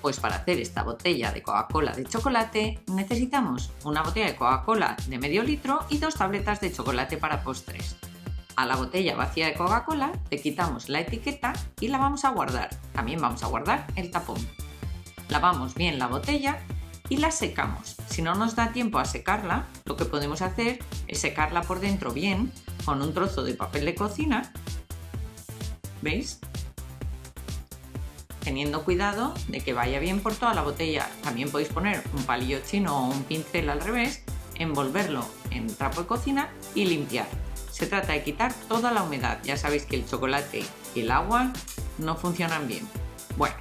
Pues para hacer esta botella de Coca-Cola de chocolate necesitamos una botella de Coca-Cola de medio litro y 2 tabletas de chocolate para postres. A la botella vacía de Coca-Cola le quitamos la etiqueta y la vamos a guardar. También vamos a guardar el tapón. Lavamos bien la botella y la secamos. Si no nos da tiempo a secarla, lo que podemos hacer es secarla por dentro bien con un trozo de papel de cocina. ¿Veis? Teniendo cuidado de que vaya bien por toda la botella. También podéis poner un palillo chino o un pincel al revés, envolverlo en trapo de cocina y limpiar. Se trata de quitar toda la humedad. Ya sabéis que el chocolate y el agua no funcionan bien. Bueno,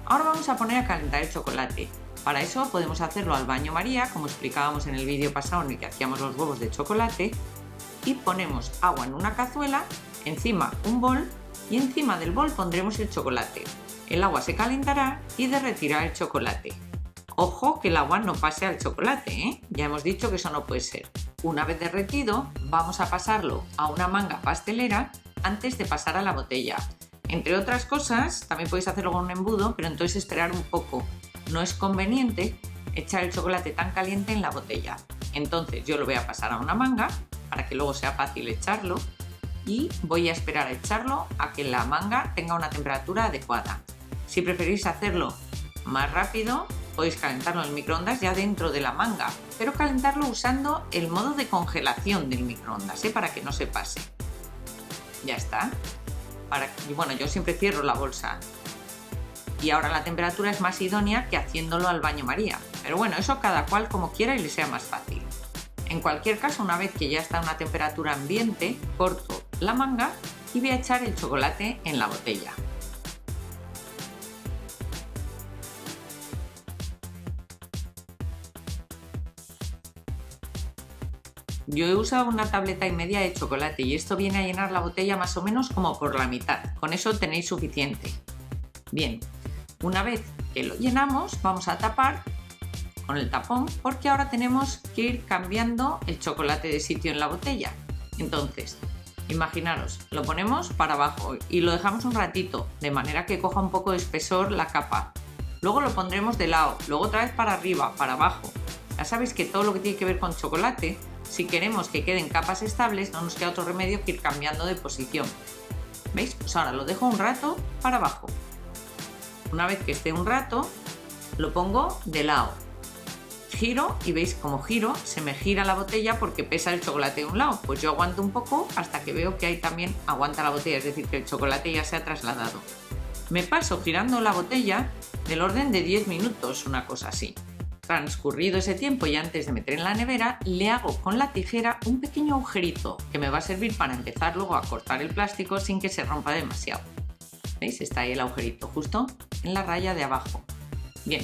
ahora vamos a poner a calentar el chocolate. Para eso podemos hacerlo al baño María, como explicábamos en el vídeo pasado en el que hacíamos los huevos de chocolate, y ponemos agua en una cazuela, encima un bol y encima del bol pondremos el chocolate. El agua se calentará y derretirá el chocolate. Ojo que el agua no pase al chocolate, ¿eh? Ya hemos dicho que eso no puede ser. Una vez derretido, vamos a pasarlo a una manga pastelera antes de pasar a la botella. Entre otras cosas, también podéis hacerlo con un embudo, pero entonces esperar un poco. No es conveniente echar el chocolate tan caliente en la botella. Entonces yo lo voy a pasar a una manga para que luego sea fácil echarlo y voy a esperar a echarlo a que la manga tenga una temperatura adecuada. Si preferís hacerlo más rápido, podéis calentarlo en el microondas ya dentro de la manga, pero calentarlo usando el modo de congelación del microondas, para que no se pase. Ya está. Bueno, yo siempre cierro la bolsa. Y ahora la temperatura es más idónea que haciéndolo al baño María. Pero bueno, eso cada cual como quiera y le sea más fácil. En cualquier caso, una vez que ya está a una temperatura ambiente, corto la manga y voy a echar el chocolate en la botella. Yo he usado una tableta y media de chocolate y esto viene a llenar la botella más o menos como por la mitad. Con eso tenéis suficiente. Bien, una vez que lo llenamos vamos a tapar con el tapón porque ahora tenemos que ir cambiando el chocolate de sitio en la botella. Entonces, imaginaros, lo ponemos para abajo y lo dejamos un ratito de manera que coja un poco de espesor la capa. Luego lo pondremos de lado, luego otra vez para arriba, para abajo. Ya sabéis que todo lo que tiene que ver con chocolate, si queremos que queden capas estables, no nos queda otro remedio que ir cambiando de posición. ¿Veis? Pues ahora lo dejo un rato para abajo. Una vez que esté un rato, lo pongo de lado. Giro y veis como giro, se me gira la botella porque pesa el chocolate de un lado. Pues yo aguanto un poco hasta que veo que ahí también aguanta la botella, es decir, que el chocolate ya se ha trasladado. Me paso girando la botella del orden de 10 minutos, una cosa así. Transcurrido ese tiempo y antes de meter en la nevera, le hago con la tijera un pequeño agujerito que me va a servir para empezar luego a cortar el plástico sin que se rompa demasiado. ¿Veis? Está ahí el agujerito justo en la raya de abajo. Bien,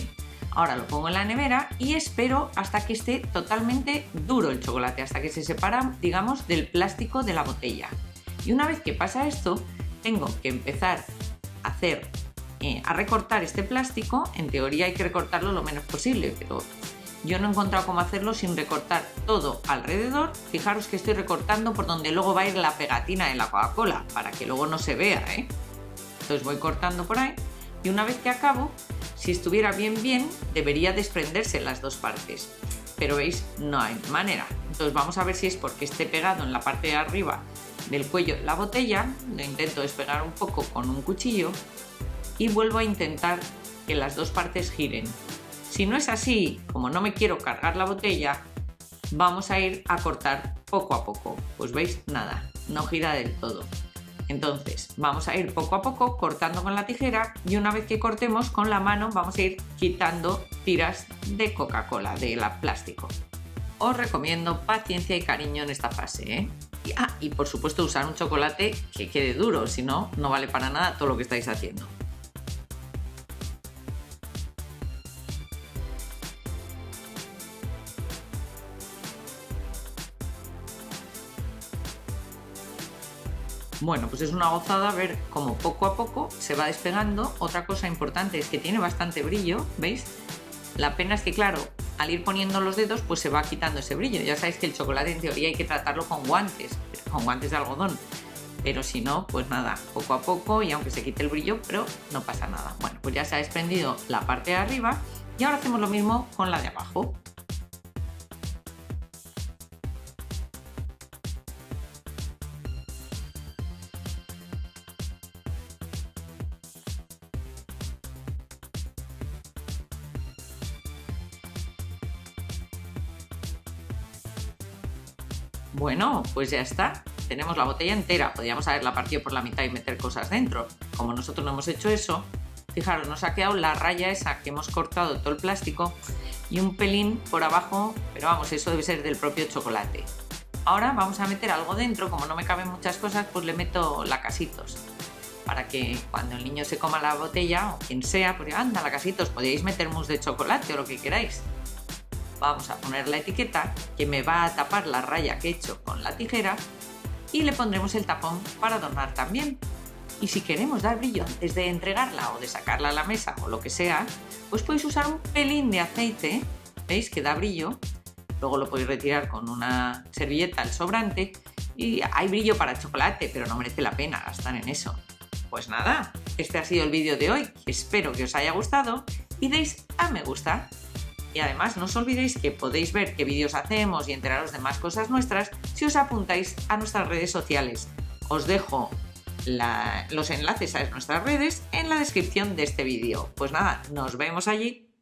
ahora lo pongo en la nevera y espero hasta que esté totalmente duro el chocolate, hasta que se separa, digamos, del plástico de la botella. Y una vez que pasa esto, tengo que empezar a recortar este plástico. En teoría hay que recortarlo lo menos posible, pero yo no he encontrado cómo hacerlo sin recortar todo alrededor. Fijaros que estoy recortando por donde luego va a ir la pegatina de la Coca-Cola, para que luego no se vea, Entonces voy cortando por ahí y una vez que acabo, si estuviera bien, debería desprenderse las dos partes. Pero veis, no hay manera. Entonces vamos a ver si es porque esté pegado en la parte de arriba del cuello de la botella. Lo intento despegar un poco con un cuchillo y vuelvo a intentar que las dos partes giren. Si no es así, como no me quiero cargar la botella, vamos a ir a cortar poco a poco. Pues veis, nada, no gira del todo. Entonces vamos a ir poco a poco cortando con la tijera y una vez que cortemos con la mano vamos a ir quitando tiras de Coca-Cola, de plástico. Os recomiendo paciencia y cariño en esta fase, y por supuesto usar un chocolate que quede duro, si no, no vale para nada todo lo que estáis haciendo. Bueno, pues es una gozada ver cómo poco a poco se va despegando. Otra cosa importante es que tiene bastante brillo, ¿veis? La pena es que, claro, al ir poniendo los dedos, pues se va quitando ese brillo. Ya sabéis que el chocolate en teoría hay que tratarlo con guantes de algodón. pero si no, pues nada, poco a poco y aunque se quite el brillo, pero no pasa nada. Bueno, pues ya se ha desprendido la parte de arriba y ahora hacemos lo mismo con la de abajo. Bueno, pues ya está. Tenemos la botella entera. Podríamos haberla partido por la mitad y meter cosas dentro. Como nosotros no hemos hecho eso, fijaros, nos ha quedado la raya esa que hemos cortado todo el plástico y un pelín por abajo, pero vamos, eso debe ser del propio chocolate. Ahora vamos a meter algo dentro. Como no me caben muchas cosas, pues le meto lacasitos. Para que cuando el niño se coma la botella, o quien sea, pues anda, lacasitos, podéis meter mousse de chocolate o lo que queráis. Vamos a poner la etiqueta que me va a tapar la raya que he hecho con la tijera y le pondremos el tapón para adornar también. Y si queremos dar brillo antes de entregarla o de sacarla a la mesa o lo que sea, pues podéis usar un pelín de aceite, ¿veis? Que da brillo. Luego lo podéis retirar con una servilleta el sobrante y hay brillo para el chocolate, pero no merece la pena gastar en eso. Pues nada, este ha sido el vídeo de hoy. Espero que os haya gustado y deis a me gusta. Y además no os olvidéis que podéis ver qué vídeos hacemos y enteraros de más cosas nuestras si os apuntáis a nuestras redes sociales. Os dejo los enlaces a nuestras redes en la descripción de este vídeo. Pues nada, nos vemos allí.